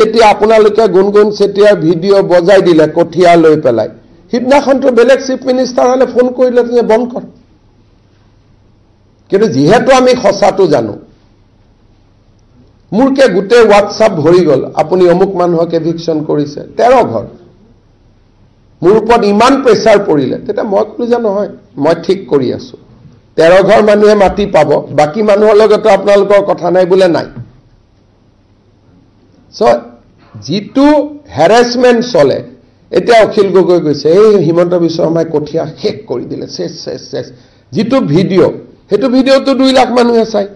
এতিয়া আপোনালোকে গুণগুণ চেতিয়াৰ ভিডিঅ' বজাই দিলে কঠিয়া লৈ পেলাই সিদিনাখনটো বেলেগ চিফ মিনিষ্টাৰ হলে ফোন কৰিলে তুমি বন্ধ কৰ কিন্তু যেহেতু আমি সঁচাটো জানো মোৰকে গোটেই হোৱাটছআপ ভৰি গল আপুনি অমুক মানুহক এভিকশন কৰিছে 13 ঘৰ মোৰ ওপৰত ইমান প্ৰেছাৰ পৰিলে তেতিয়া মই কলো যে নহয় মই ঠিক কৰি আছো 13 ঘৰ মানুহে মাটি পাব বাকি মানুহৰ লগত আপোনালোকৰ কথা নাই বুলে নাই সো জিতু হ্যাৰাসমেন্ট চলে এটা অখিল গগৈ কৈছে এই হিমন্ত বিশ্ব শৰ্মাই কঠিয়া শেষ কৰি দিলে শেষ জিতু ভিডিঅ' হেতু ভিডিঅ'টো 2 লাখ মানুহে চাই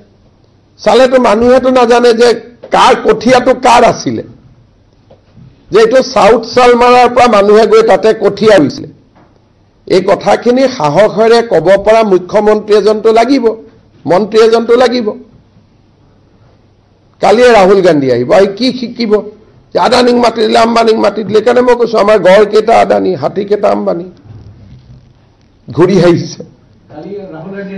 চালেতো মানুহেতো নাজানে যে কাৰ কঠিয়াটো কাৰ আছিলে যে এটো সাউথ সালমাৰাৰ পৰা মানুহে গৈ তাতে কঠিয়া হৈছিলে এই কথাখিনি সাহসৰে ক'ব পৰা মুখ্যমন্ত্ৰী এজনটো লাগিব মন্ত্ৰী এজনটো লাগিব কালি ৰাহুল গান্ধী আহিব আই কি শিকিব আদানিক মাটি দিলে আম্বানিক মাটি দিলে কাৰণে মই কৈছো আমাৰ গড় কেইটা আদানি হাতী কেইটা আম্বানি ঘূৰি আহিছে কালি ৰাহুল গান্ধী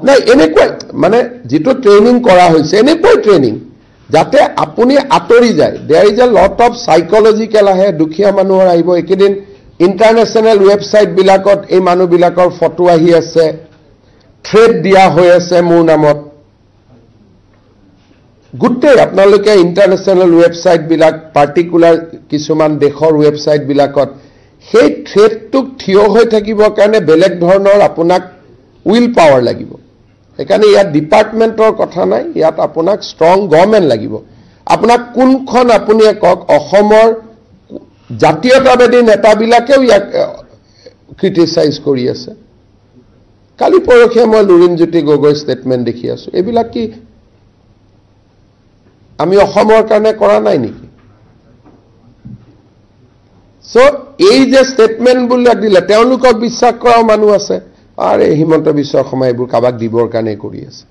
নাই এনেকৈ মানে যেটো ট্ৰেইনিং কৰা হৈছে এনেকৈ ট্ৰেইনিং যাতে আপুনি আতৰি যায় there is a lot of psychological আহে দুখিয়া মানুহৰ আহিব একেদিন ইন্টাৰনেশনাল ওয়েবসাইট বিলাকত এই মানুহ বিলাকৰ ফটো আহি আছে থ্ৰেড দিয়া হৈ আছে মোৰ নামত গুটেই আপোনালোকে ইন্টাৰনেশনাল ওয়েবসাইট বিলাক পাৰ্টিকুলাৰ কিছুমান দেশৰ ওয়েবসাইট বিলাকত সেই থ্ৰেডটোক থিয় হৈ থাকিবৰ কাৰণে বেলেগ ধৰণৰ আপোনাক উইল পাৱাৰ লাগিব এখানে ইয়াত ডিপাৰ্টমেন্টৰ কথা নাই ইয়াত আপোনাক ষ্ট্ৰং গভৰ্নমেন্ট লাগিব আপোনাক কোনখন আপুনি কক অসমৰ জাতীয়তাবাদী নেতাবিলাকেও ইয়াক ক্ৰিটিসাইজ কৰি আছে কালি পৰখে মই লুৰিনজ্যোতি গগৈ ষ্টেটমেন্ট দেখি আছো এবিলাক কি আমি অসমৰ কাৰণে কৰা নাই নেকি সো এই যে ষ্টেটমেন্ট বুলা দিলে তেওঁলোকক বিশ্বাস কৰা মানুহ আছে আৰে হিমন্ত বিশ্ব শৰ্মা এইবোৰ কাবাক দিবৰ কাৰণে কৰি আছে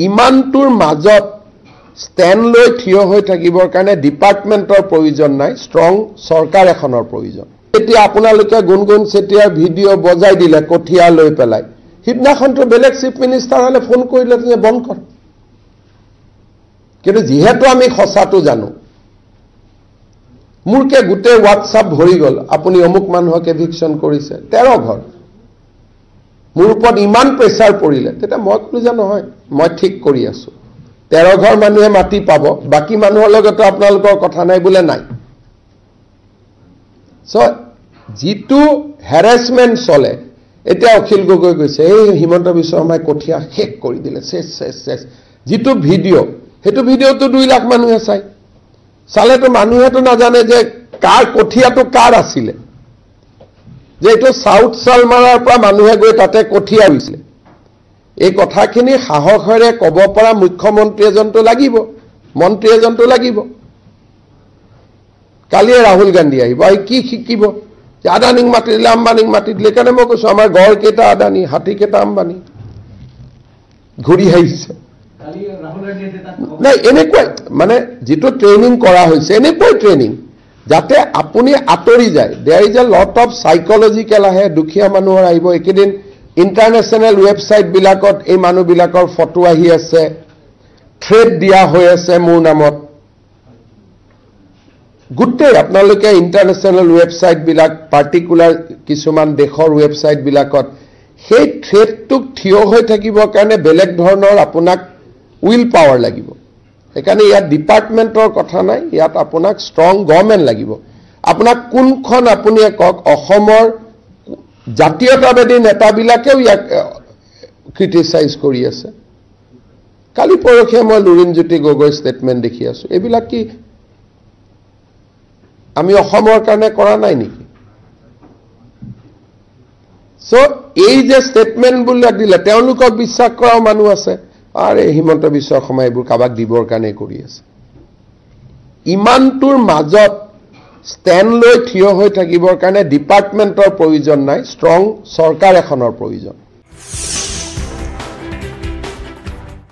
ইমানটোৰ মাজত ষ্টেণ্ড লৈ থিয় হৈ থাকিবৰ কাৰণে ডিপাৰ্টমেন্টৰ প্ৰয়োজন নাই ষ্ট্ৰং সৰকাৰ এখনৰ প্ৰয়োজন এতিয়া আপোনালোকে গুণগুণ চেতিয়াৰ ভিডিঅ' বজাই দিলে কঠিয়া লৈ পেলাই সিদিনাখনটো বেলেগ চিফ মিনিষ্টাৰ হলে ফোন কৰিলে তুমি বন্ধ কৰ কিন্তু যেহেতু আমি সঁচাটো জানো মোৰকে গোটেই হোৱাটছআপ ভৰি গল আপুনি অমুক মানুহক এভিকশন কৰিছে 13 ঘৰ মোৰ ওপৰত ইমান প্ৰেছাৰ পৰিলে তেতিয়া মই কলো যে নহয় মই ঠিক কৰি আছো 13 ঘৰ মানুহে মাটি পাব বাকি মানুহৰ লগত আপোনালোকৰ কথা নাই বুলে নাই সো জিতু হ্যাৰাসমেন্ট চলে এটা অখিল গগৈ কৈছে এই হিমন্ত বিশ্ব শৰ্মাই কঠিয়া শেষ কৰি দিলে শেষ জিতু ভিডিঅ' হেতু ভিডিঅ'টো 2 লাখ মানুহে চাই চালেতো মানুহেতো নাজানে যে কাৰ কঠিয়াটো কাৰ আছিলে যে এটো সাউথ সালমাৰাৰ পৰা মানুহে গৈ তাতে কঠিয়া হৈছিলে এই কথাখিনি সাহসৰে ক'ব পৰা মুখ্যমন্ত্ৰী এজনটো লাগিব মন্ত্ৰী এজনটো লাগিব কালি ৰাহুল গান্ধী আহিব আই কি শিকিব আদানিক মাটি দিলে আম্বানিক মাটি দিলে কাৰণে মই কৈছো আমাৰ গড় কেইটা আদানি হাতী কেইটা আম্বানি ঘূৰি আহিছে কালি ৰাহুল গান্ধী নাই এনেকৈ মানে যেটো ট্ৰেইনিং কৰা হৈছে এনেকৈ ট্ৰেইনিং যাতে আপুনি আতৰি যায় there is a lot of psychological আহে দুখিয়া মানুহৰ আহিব একেদিন ইন্টাৰনেশনাল ওয়েবসাইট বিলাকত এই মানুহ বিলাকৰ ফটো আহি আছে থ্ৰেড দিয়া হৈ আছে মোৰ নামত গুটেই আপোনালোকে ইন্টাৰনেশনাল ওয়েবসাইট বিলাক পাৰ্টিকুলাৰ কিছুমান দেশৰ ওয়েবসাইট বিলাকত সেই থ্ৰেডটোক থিয় হৈ থাকিবৰ কাৰণে বেলেগ ধৰণৰ আপোনাক উইল পাৱাৰ লাগিব এখানে ইয়াত ডিপাৰ্টমেন্টৰ কথা নাই ইয়াত আপোনাক ষ্ট্ৰং গভৰ্নমেন্ট লাগিব আপোনাক কোনখন আপুনি কক অসমৰ জাতীয়তাবাদী নেতাবিলাকেও ইয়াক ক্ৰিটিসাইজ কৰি আছে কালি পৰখে মই লুৰিনজ্যোতি গগৈ ষ্টেটমেন্ট দেখি আছো এবিলাক কি আমি অসমৰ কাৰণে কৰা নাই নেকি সো এই যে ষ্টেটমেন্ট বুলা দিলে তেওঁলোকক বিশ্বাস কৰা মানুহ আছে আৰে হিমন্ত বিশ্ব শৰ্মা এইবোৰ কাবাক দিবৰ কাৰণে কৰি আছে ইমানটোৰ মাজত ষ্টেণ্ড লৈ থিয় হৈ থাকিবৰ কাৰণে ডিপাৰ্টমেন্টৰ প্ৰয়োজন নাই ষ্ট্ৰং সৰকাৰ এখনৰ প্ৰয়োজন